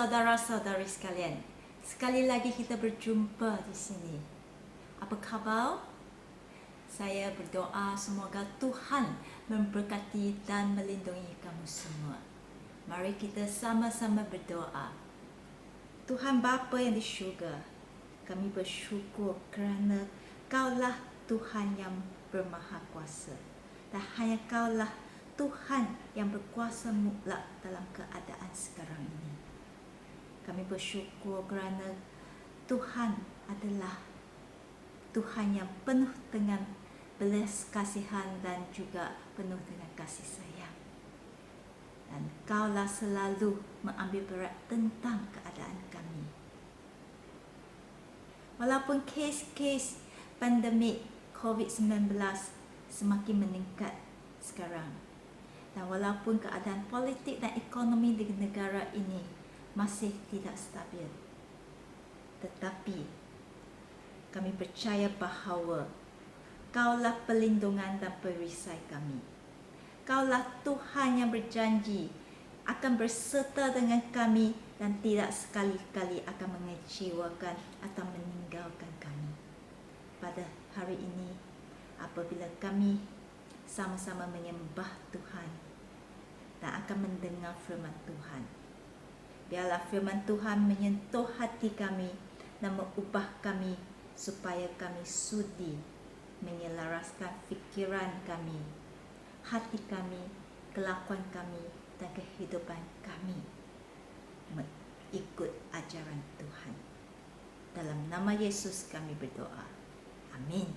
saudara-saudari sekalian, sekali lagi kita berjumpa di sini. Apa khabar? Saya berdoa semoga Tuhan memberkati dan melindungi kamu semua. Mari kita sama-sama berdoa. Tuhan Bapa yang di syurga, kami bersyukur kerana Kaulah Tuhan yang bermahakuasa. Dan hanya Kaulah Tuhan yang berkuasa mutlak dalam keadaan sekarang ini. Kami bersyukur kerana Tuhan adalah Tuhan yang penuh dengan belas kasihan dan juga penuh dengan kasih sayang. Dan Kaulah selalu mengambil berat tentang keadaan kami. Walaupun kes-kes pandemik COVID-19 semakin meningkat sekarang, dan walaupun keadaan politik dan ekonomi di negara ini masih tidak stabil, tetapi kami percaya bahawa Kaulah perlindungan dan perisai kami. Kaulah Tuhan yang berjanji akan berserta dengan kami dan tidak sekali-kali akan mengecewakan atau meninggalkan kami. Pada hari ini, apabila kami sama-sama menyembah Tuhan dan akan mendengar firman Tuhan, biarlah firman Tuhan menyentuh hati kami dan mengubah kami supaya kami sudi menyelaraskan fikiran kami, hati kami, kelakuan kami dan kehidupan kami mengikut ajaran Tuhan. Dalam nama Yesus kami berdoa. Amin.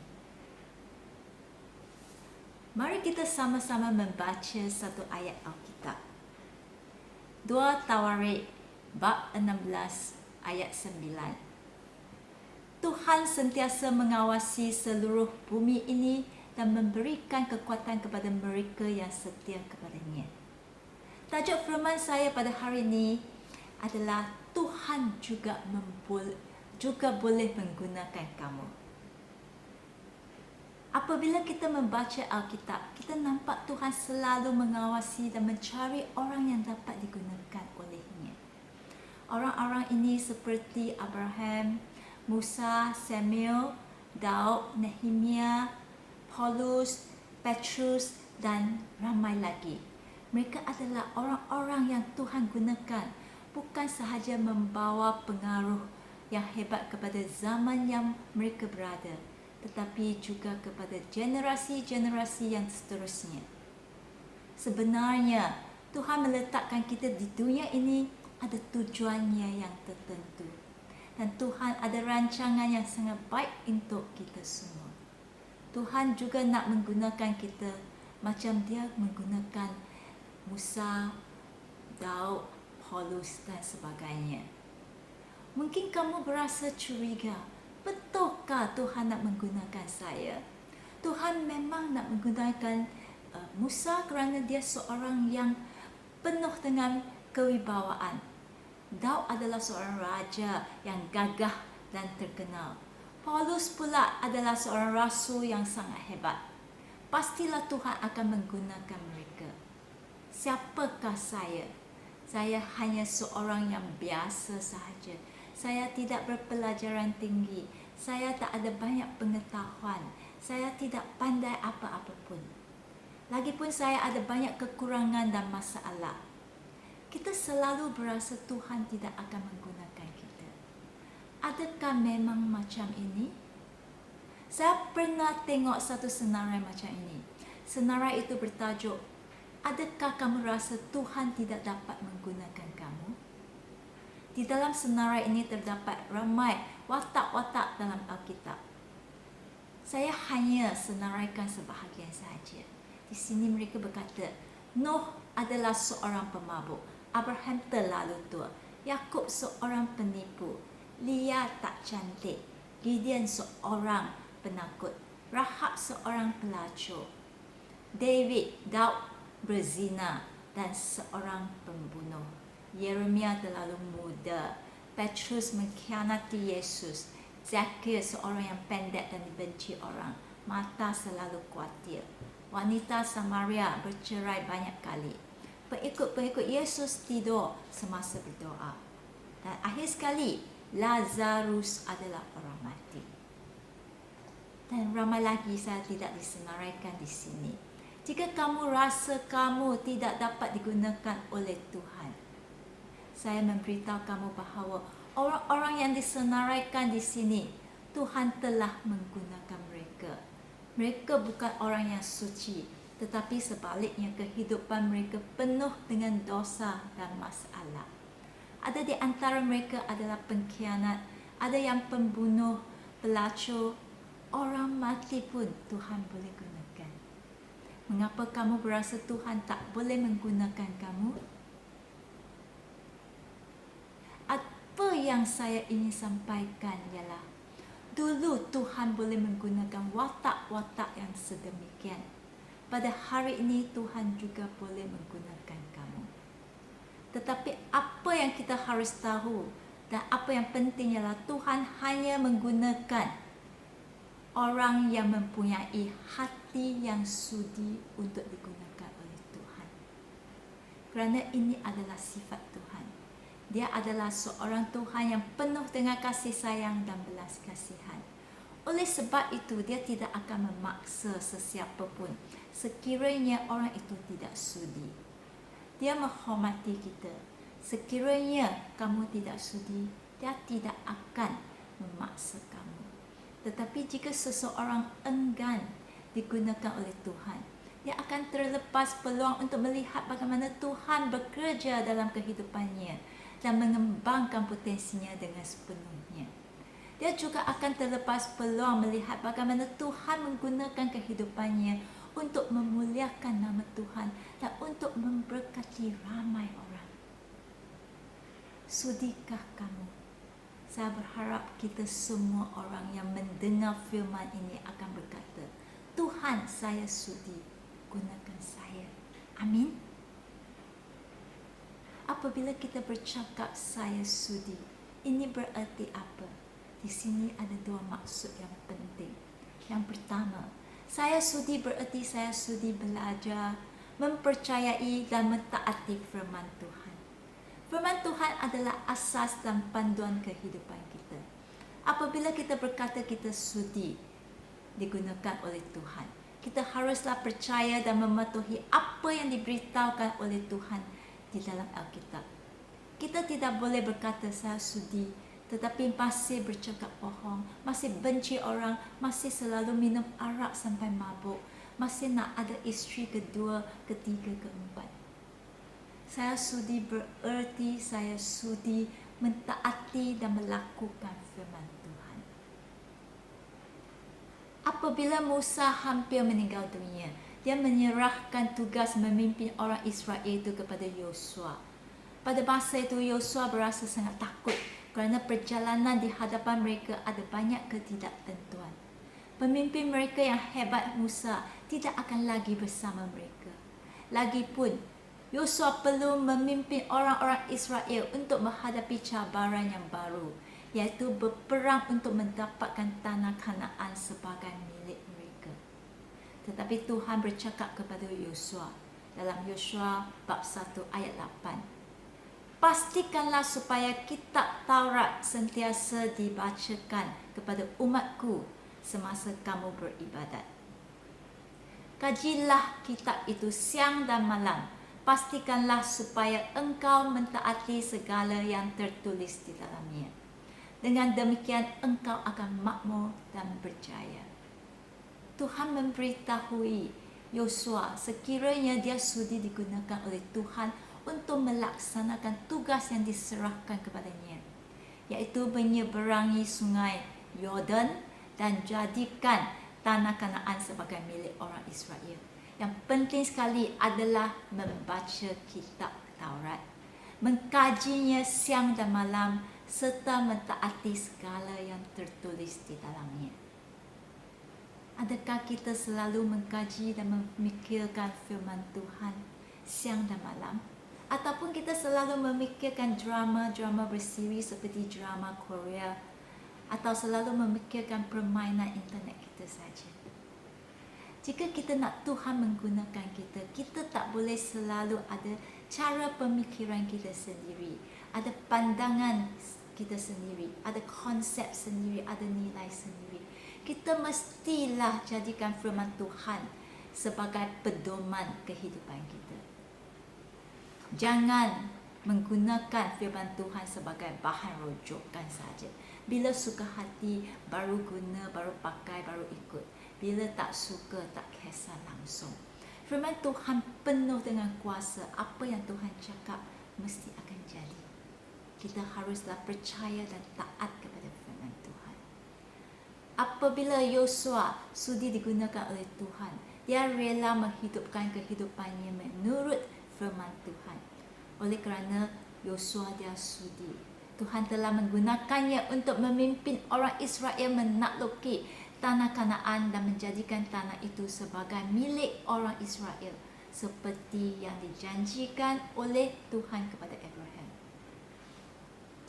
Mari kita sama-sama membaca satu ayat Alkitab. 2 Tawarik bab 16 ayat 9. Tuhan sentiasa mengawasi seluruh bumi ini dan memberikan kekuatan kepada mereka yang setia kepadanya. Tajuk firman saya pada hari ini adalah Tuhan juga boleh menggunakan kamu. Apabila kita membaca Alkitab, kita nampak Tuhan selalu mengawasi dan mencari orang yang dapat digunakan olehnya. Orang-orang ini seperti Abraham, Musa, Samuel, Daud, Nehemia, Paulus, Petrus dan ramai lagi. Mereka adalah orang-orang yang Tuhan gunakan bukan sahaja membawa pengaruh yang hebat kepada zaman yang mereka berada, tetapi juga kepada generasi-generasi yang seterusnya. Sebenarnya, Tuhan meletakkan kita di dunia ini ada tujuannya yang tertentu. Dan Tuhan ada rancangan yang sangat baik untuk kita semua. Tuhan juga nak menggunakan kita macam Dia menggunakan Musa, Daud, Paulus dan sebagainya. Mungkin kamu berasa curiga, betulkah Tuhan nak menggunakan saya? Tuhan memang nak menggunakan Musa kerana dia seorang yang penuh dengan kewibawaan. Daud adalah seorang raja yang gagah dan terkenal. Paulus pula adalah seorang rasul yang sangat hebat. Pastilah Tuhan akan menggunakan mereka. Siapakah saya? Saya hanya seorang yang biasa sahaja. Saya tidak berpelajaran tinggi. Saya tak ada banyak pengetahuan. Saya tidak pandai apa-apa pun. Lagipun saya ada banyak kekurangan dan masalah. Kita selalu berasa Tuhan tidak akan menggunakan kita. Adakah memang macam ini? Saya pernah tengok satu senarai macam ini. Senarai itu bertajuk, adakah kamu rasa Tuhan tidak dapat menggunakan kamu? Di dalam senarai ini terdapat ramai watak-watak dalam Alkitab. Saya hanya senaraikan sebahagian sahaja. Di sini mereka berkata, Nuh adalah seorang pemabuk, Abraham terlalu tua, Yakub seorang penipu, Lia tak cantik, Gideon seorang penakut, Rahab seorang pelacur, Daud berzina dan seorang pembunuh, Yeremia terlalu muda, Petrus mengkhianati Yesus, Zacchaeus seorang yang pendek dan dibenci orang, Martha selalu khawatir, wanita Samaria bercerai banyak kali, pengikut-pengikut Yesus tidur semasa berdoa. Dan akhir sekali, Lazarus adalah orang mati. Dan ramai lagi saya tidak disenaraikan di sini. Jika kamu rasa kamu tidak dapat digunakan oleh Tuhan, saya memberitahu kamu bahawa orang-orang yang disenaraikan di sini, Tuhan telah menggunakan mereka. Mereka bukan orang yang suci, tetapi sebaliknya kehidupan mereka penuh dengan dosa dan masalah. Ada di antara mereka adalah pengkhianat, ada yang pembunuh, pelacur. Orang mati pun Tuhan boleh gunakan. Mengapa kamu berasa Tuhan tak boleh menggunakan kamu? Apa yang saya ingin sampaikan ialah, dulu Tuhan boleh menggunakan watak-watak yang sedemikian. Pada hari ini Tuhan juga boleh menggunakan kamu. Tetapi apa yang kita harus tahu dan apa yang penting ialah Tuhan hanya menggunakan orang yang mempunyai hati yang sudi untuk digunakan oleh Tuhan. Kerana ini adalah sifat Tuhan. Dia adalah seorang Tuhan yang penuh dengan kasih sayang dan belas kasihan. Oleh sebab itu, dia tidak akan memaksa sesiapa pun sekiranya orang itu tidak sudi. Dia menghormati kita. Sekiranya kamu tidak sudi, dia tidak akan memaksa kamu. Tetapi jika seseorang enggan digunakan oleh Tuhan, dia akan terlepas peluang untuk melihat bagaimana Tuhan bekerja dalam kehidupannya dan mengembangkan potensinya dengan sepenuhnya. Dia juga akan terlepas peluang melihat bagaimana Tuhan menggunakan kehidupannya untuk memuliakan nama Tuhan dan untuk memberkati ramai orang. Sudikah kamu? Saya berharap kita semua orang yang mendengar firman ini akan berkata, Tuhan, saya sudi, gunakan saya. Amin. Apabila kita bercakap saya sudi, ini berarti apa? Di sini ada dua maksud yang penting. Yang pertama, saya sudi berarti saya sudi belajar, mempercayai dan mentaati firman Tuhan. Firman Tuhan adalah asas dan panduan kehidupan kita. Apabila kita berkata kita sudi digunakan oleh Tuhan, kita haruslah percaya dan mematuhi apa yang diberitahukan oleh Tuhan di dalam Alkitab. Kita tidak boleh berkata saya sudi, tetapi masih bercakap bohong, masih benci orang, masih selalu minum arak sampai mabuk, masih nak ada isteri kedua, ketiga, keempat. Saya sudi bererti saya sudi mentaati dan melakukan firman Tuhan. Apabila Musa hampir meninggal dunia, dia menyerahkan tugas memimpin orang Israel itu kepada Yosua. Pada masa itu Yosua berasa sangat takut kerana perjalanan di hadapan mereka ada banyak ketidaktentuan. Pemimpin mereka yang hebat Musa tidak akan lagi bersama mereka. Lagipun, Yosua perlu memimpin orang-orang Israel untuk menghadapi cabaran yang baru, iaitu berperang untuk mendapatkan tanah Kanaan sebagai milik mereka. Tetapi Tuhan bercakap kepada Yosua dalam Yosua bab 1 ayat 8. Pastikanlah supaya kitab Taurat sentiasa dibacakan kepada umatku semasa kamu beribadat. Kajilah kitab itu siang dan malam. Pastikanlah supaya engkau mentaati segala yang tertulis di dalamnya. Dengan demikian engkau akan makmur dan berjaya. Tuhan memberitahui Yosua sekiranya dia sudi digunakan oleh Tuhan untuk melaksanakan tugas yang diserahkan kepadanya, iaitu menyeberangi sungai Yordan dan jadikan tanah Kanaan sebagai milik orang Israel. Yang penting sekali adalah membaca kitab Taurat, mengkajinya siang dan malam serta mentaati segala yang tertulis di dalamnya. Adakah kita selalu mengkaji dan memikirkan firman Tuhan siang dan malam? Ataupun kita selalu memikirkan drama-drama bersiri seperti drama Korea, atau selalu memikirkan permainan internet kita saja? Jika kita nak Tuhan menggunakan kita, kita tak boleh selalu ada cara pemikiran kita sendiri ada pandangan kita sendiri, ada konsep sendiri, ada nilai sendiri. Kita mestilah jadikan firman Tuhan sebagai pedoman kehidupan kita. Jangan menggunakan firman Tuhan sebagai bahan rujukan saja. Bila suka hati, baru guna, baru pakai, baru ikut. Bila tak suka, tak kisah langsung. Firman Tuhan penuh dengan kuasa. Apa yang Tuhan cakap mesti akan jadi. Kita haruslah percaya dan taat kepada firman Tuhan. Apabila Yosua sudi digunakan oleh Tuhan, dia rela menghidupkan kehidupannya menurut firman Tuhan. Oleh kerana Yosua dia sudi, Tuhan telah menggunakannya untuk memimpin orang Israel menakluki tanah Kanaan dan menjadikan tanah itu sebagai milik orang Israel seperti yang dijanjikan oleh Tuhan kepada Abraham.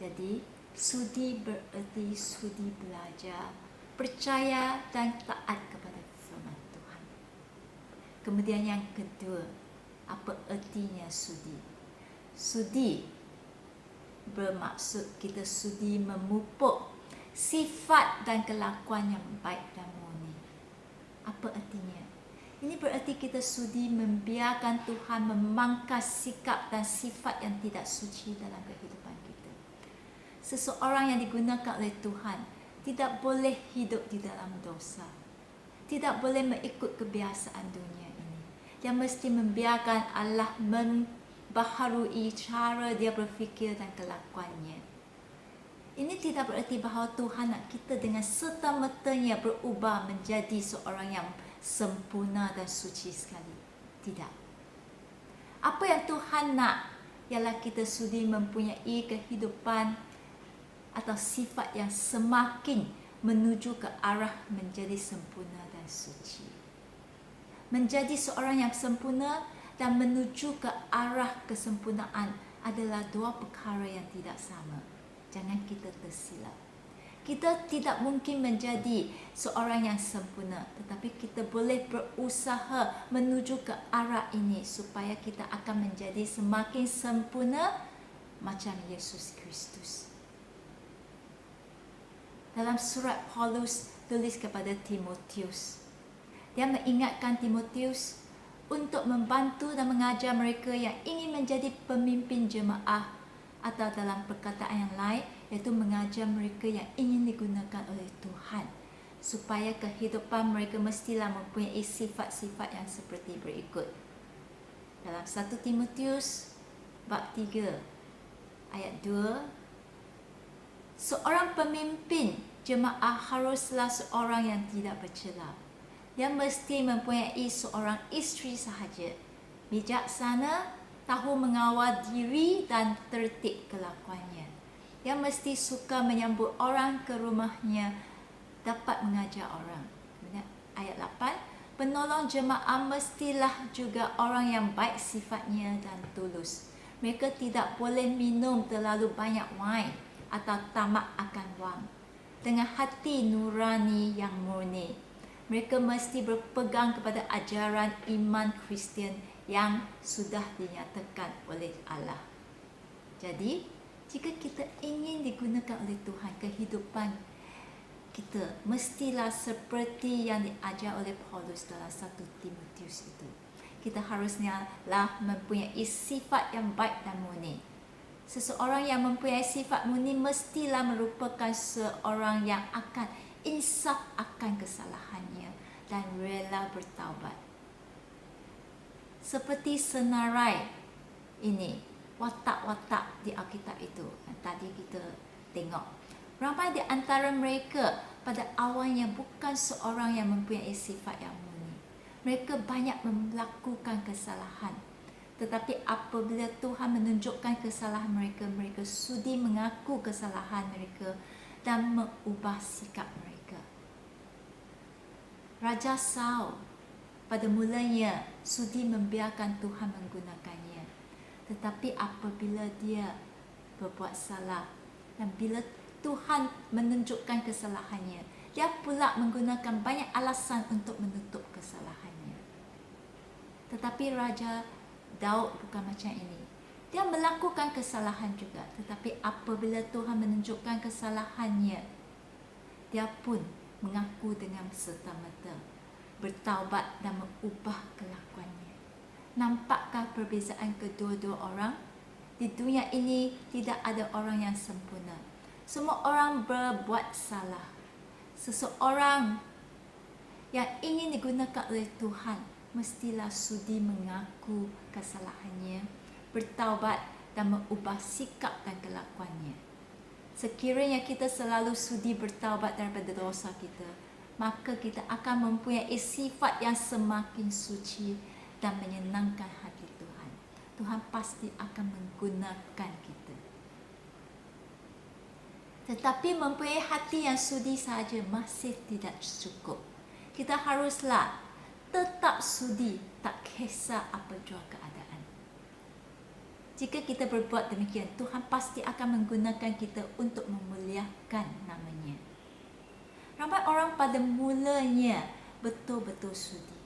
Jadi, sudi bererti sudi belajar, percaya dan taat kepada firman Tuhan. Kemudian yang kedua, apa ertinya sudi? Sudi bermaksud kita sudi memupuk sifat dan kelakuan yang baik dan murni. Apa artinya? Ini berarti kita sudi membiarkan Tuhan memangkas sikap dan sifat yang tidak suci dalam kehidupan kita. Seseorang yang digunakan oleh Tuhan tidak boleh hidup di dalam dosa. Tidak boleh mengikut kebiasaan dunia ini. Dia mesti membiarkan Allah membaharui cara dia berfikir dan kelakuannya. Ini tidak berarti bahawa Tuhan nak kita dengan serta-mertanya berubah menjadi seorang yang sempurna dan suci sekali. Tidak. Apa yang Tuhan nak ialah kita sudi mempunyai kehidupan atau sifat yang semakin menuju ke arah menjadi sempurna dan suci. Menjadi seorang yang sempurna dan menuju ke arah kesempurnaan adalah dua perkara yang tidak sama. Jangan kita tersilap. Kita tidak mungkin menjadi seorang yang sempurna, tetapi kita boleh berusaha menuju ke arah ini supaya kita akan menjadi semakin sempurna macam Yesus Kristus. Dalam surat Paulus tulis kepada Timotius, dia mengingatkan Timotius untuk membantu dan mengajar mereka yang ingin menjadi pemimpin jemaah, atau dalam perkataan yang lain, iaitu mengajar mereka yang ingin digunakan oleh Tuhan supaya kehidupan mereka mestilah mempunyai sifat-sifat yang seperti berikut. Dalam 1 Timotius bab 3 ayat 2, seorang pemimpin jemaah haruslah seorang yang tidak bercela. Dia mesti mempunyai seorang isteri sahaja, bijaksana, tahu mengawal diri dan tertib kelakuannya. Dia mesti suka menyambut orang ke rumahnya, dapat mengajar orang. Kemudian ayat 8, penolong jemaah mestilah juga orang yang baik sifatnya dan tulus. Mereka tidak boleh minum terlalu banyak wine atau tamak akan wang. Dengan hati nurani yang murni, mereka mesti berpegang kepada ajaran iman Kristian yang sudah dinyatakan oleh Allah. Jadi, jika kita ingin digunakan oleh Tuhan, kehidupan kita mestilah seperti yang diajar oleh Paulus dalam 1 Timotius itu. Kita harusnya lah mempunyai sifat yang baik dan murni. Seseorang yang mempunyai sifat murni mestilah merupakan seorang yang akan insaf akan kesalahannya dan rela bertaubat. Seperti senarai ini, watak-watak di Alkitab itu yang tadi kita tengok. Ramai di antara mereka pada awalnya bukan seorang yang mempunyai sifat yang murni. Mereka banyak melakukan kesalahan. Tetapi apabila Tuhan menunjukkan kesalahan mereka, mereka sudi mengaku kesalahan mereka dan mengubah sikap mereka. Raja Saul pada mulanya sudi membiarkan Tuhan menggunakannya. Tetapi apabila dia berbuat salah dan bila Tuhan menunjukkan kesalahannya, dia pula menggunakan banyak alasan untuk menutup kesalahannya. Tetapi Raja Daud bukan macam ini. Dia melakukan kesalahan juga, tetapi apabila Tuhan menunjukkan kesalahannya, dia pun mengaku dengan serta-merta, bertaubat dan mengubah kelakuannya. Nampakkah perbezaan kedua-dua orang? Di dunia ini tidak ada orang yang sempurna. Semua orang berbuat salah. Seseorang yang ingin digunakan oleh Tuhan mestilah sudi mengaku kesalahannya, bertaubat dan mengubah sikap dan kelakuannya. Sekiranya kita selalu sudi bertaubat daripada dosa kita, maka kita akan mempunyai sifat yang semakin suci dan menyenangkan hati Tuhan. Tuhan pasti akan menggunakan kita. Tetapi mempunyai hati yang sudi saja masih tidak cukup. Kita haruslah tetap sudi, tak kisah apa jua keadaan. Jika kita berbuat demikian, Tuhan pasti akan menggunakan kita untuk memuliakan nama-Nya. Ramai orang pada mulanya betul-betul sudi,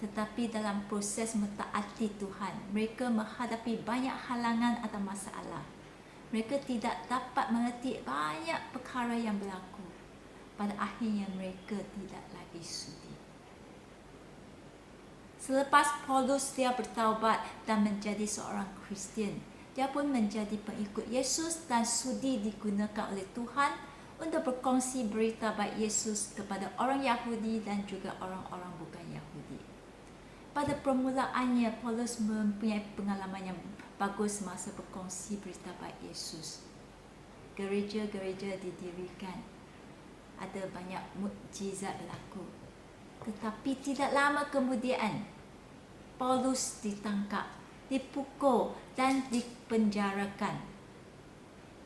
tetapi dalam proses mentaati Tuhan, mereka menghadapi banyak halangan atau masalah. Mereka tidak dapat mengerti banyak perkara yang berlaku. Pada akhirnya mereka tidak lagi sudi. Selepas Paulus dia bertaubat dan menjadi seorang Kristian, dia pun menjadi pengikut Yesus dan sudi digunakan oleh Tuhan untuk berkongsi berita baik Yesus kepada orang Yahudi dan juga orang-orang bukan Yahudi. Pada permulaannya, Paulus mempunyai pengalaman yang bagus masa berkongsi berita baik Yesus. Gereja-gereja didirikan, ada banyak mukjizat berlaku. Tetapi tidak lama kemudian, Paulus ditangkap, dipukul dan dipenjarakan.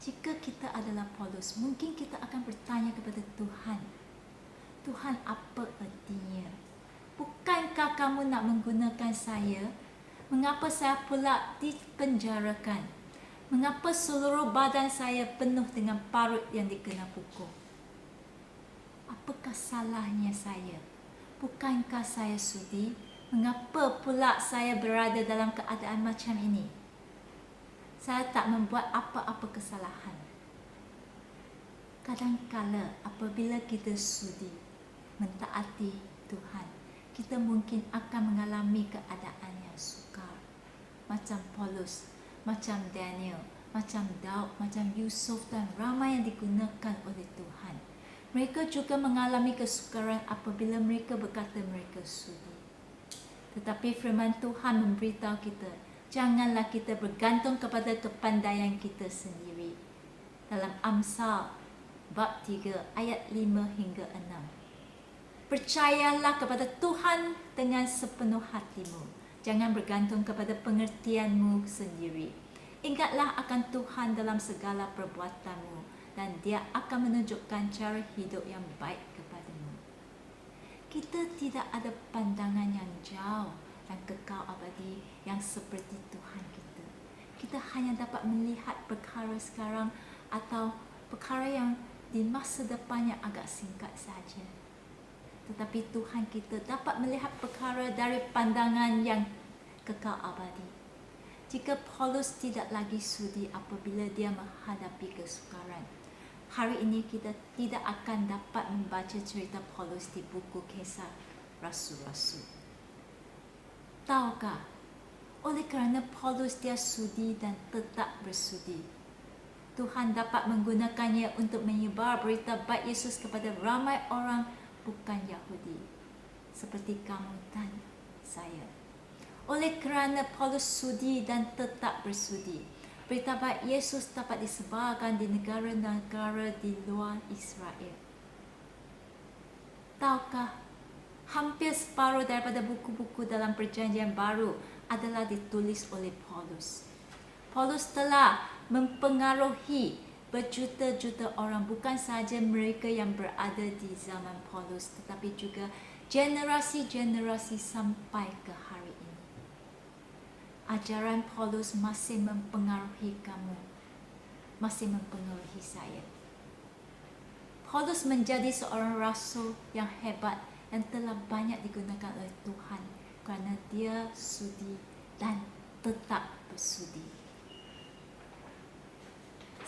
Jika kita adalah Paulus, mungkin kita akan bertanya kepada Tuhan, Tuhan, apa artinya? Bukankah kamu nak menggunakan saya? Mengapa saya pula dipenjarakan? Mengapa seluruh badan saya penuh dengan parut yang dikena pukul? Apakah salahnya saya? Bukankah saya sudi? Mengapa pula saya berada dalam keadaan macam ini? Saya tak membuat apa-apa kesalahan. Kadang-kala apabila kita sudi mentaati Tuhan, kita mungkin akan mengalami keadaan yang sukar. Macam Paulus, macam Daniel, macam Daud, macam Yusuf dan ramai yang digunakan oleh Tuhan. Mereka juga mengalami kesukaran apabila mereka berkata mereka sudi. Tetapi firman Tuhan memberitahu kita, janganlah kita bergantung kepada kepandaian kita sendiri. Dalam Amsal bab 3 ayat 5 hingga 6. Percayalah kepada Tuhan dengan sepenuh hatimu. Jangan bergantung kepada pengertianmu sendiri. Ingatlah akan Tuhan dalam segala perbuatanmu, dan Dia akan menunjukkan cara hidup yang baik kepadamu. Kita tidak ada pandangan yang jauh dan kekal abadi yang seperti Tuhan kita. Kita hanya dapat melihat perkara sekarang atau perkara yang di masa depan yang agak singkat saja. Tetapi Tuhan kita dapat melihat perkara dari pandangan yang kekal abadi. Jika Paulus tidak lagi sudi apabila dia menghadapi kesukaran, hari ini kita tidak akan dapat membaca cerita Paulus di buku Kisah Rasul-Rasul. Tahukah, oleh kerana Paulus dia sudi dan tetap bersudi, Tuhan dapat menggunakannya untuk menyebar berita baik Yesus kepada ramai orang bukan Yahudi, seperti kamu dan saya. Oleh kerana Paulus sudi dan tetap bersudi, berita baik Yesus dapat disebarkan di negara-negara di luar Israel. Tahukah, hampir separuh daripada buku-buku dalam Perjanjian Baru adalah ditulis oleh Paulus. Paulus telah mempengaruhi berjuta-juta orang, bukan sahaja mereka yang berada di zaman Paulus, tetapi juga generasi-generasi sampai ke hari ini. Ajaran Paulus masih mempengaruhi kamu, masih mempengaruhi saya. Paulus menjadi seorang rasul yang hebat dan telah banyak digunakan oleh Tuhan kerana dia sudi dan tetap bersudi.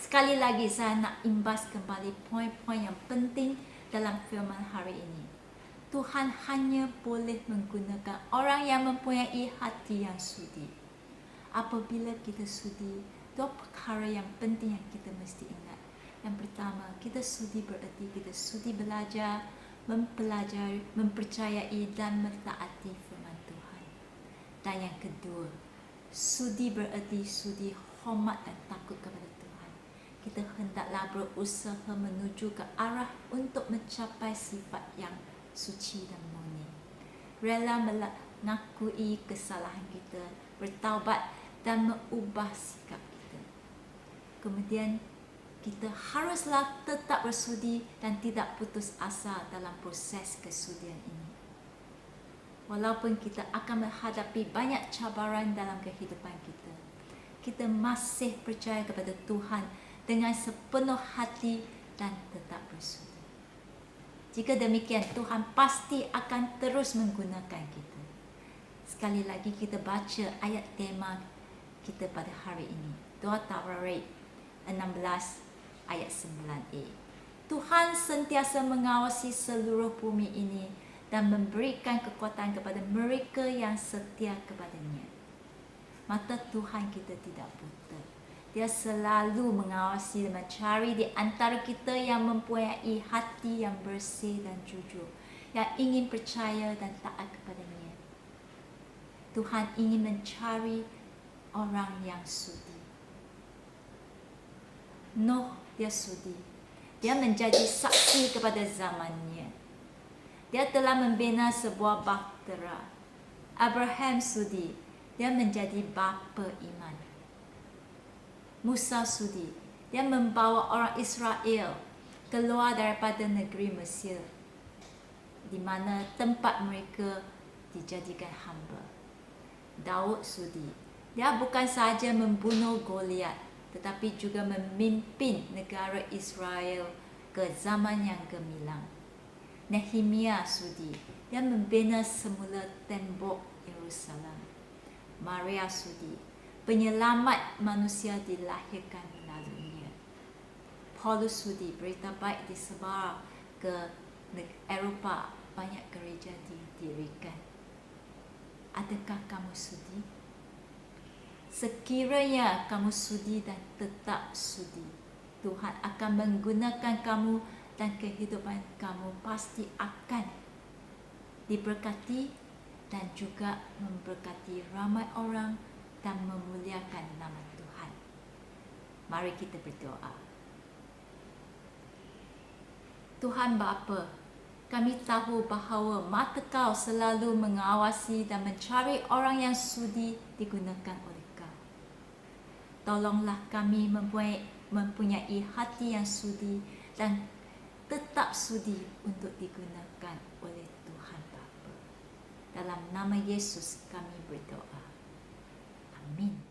Sekali lagi saya nak imbas kembali poin-poin yang penting dalam firman hari ini. Tuhan hanya boleh menggunakan orang yang mempunyai hati yang sudi. Apabila kita sudi, dua perkara yang penting yang kita mesti ingat. Yang pertama, kita sudi bererti kita sudi belajar, mempelajari, mempercayai dan mentaati firman Tuhan. Dan yang kedua, sudi bererti sudi hormat dan takut kepada Tuhan. Kita hendaklah berusaha menuju ke arah untuk mencapai sifat yang suci dan murni. Rela mengakui kesalahan kita, bertaubat dan mengubah sikap kita. Kemudian kita haruslah tetap bersudi dan tidak putus asa dalam proses kesudian ini. Walaupun kita akan menghadapi banyak cabaran dalam kehidupan kita, kita masih percaya kepada Tuhan dengan sepenuh hati dan tetap bersudi. Jika demikian, Tuhan pasti akan terus menggunakan kita. Sekali lagi kita baca ayat tema kita pada hari ini. 2 Tawarik 16 ayat 9a. Tuhan sentiasa mengawasi seluruh bumi ini dan memberikan kekuatan kepada mereka yang setia kepadanya. Mata Tuhan kita tidak buta. Dia selalu mengawasi dan mencari di antara kita yang mempunyai hati yang bersih dan jujur, yang ingin percaya dan taat kepadanya. Tuhan ingin mencari orang yang sudi. Nuh, dia sudi. Dia menjadi saksi kepada zamannya. Dia telah membina sebuah bahtera. Abraham sudi. Dia menjadi bapa iman. Musa sudi. Dia membawa orang Israel keluar daripada negeri Mesir, di mana tempat mereka dijadikan hamba. Daud sudi. Dia bukan sahaja membunuh Goliat, tetapi juga memimpin negara Israel ke zaman yang gemilang. Nehemia sudi. Dia membina semula tembok Yerusalem. Maria sudi. Penyelamat manusia dilahirkan melaluinya. Paulus sudi. Berita baik disebar ke Eropah. Banyak gereja didirikan. Adakah kamu sudi? Sekiranya kamu sudi dan tetap sudi, Tuhan akan menggunakan kamu dan kehidupan kamu pasti akan diberkati dan juga memberkati ramai orang dan memuliakan nama Tuhan. Mari kita berdoa. Tuhan Bapa, kami tahu bahawa mata Kau selalu mengawasi dan mencari orang yang sudi digunakan oleh Kau. Tolonglah kami mempunyai hati yang sudi dan tetap sudi untuk digunakan oleh Tuhan Bapa. Dalam nama Yesus kami berdoa. Amin.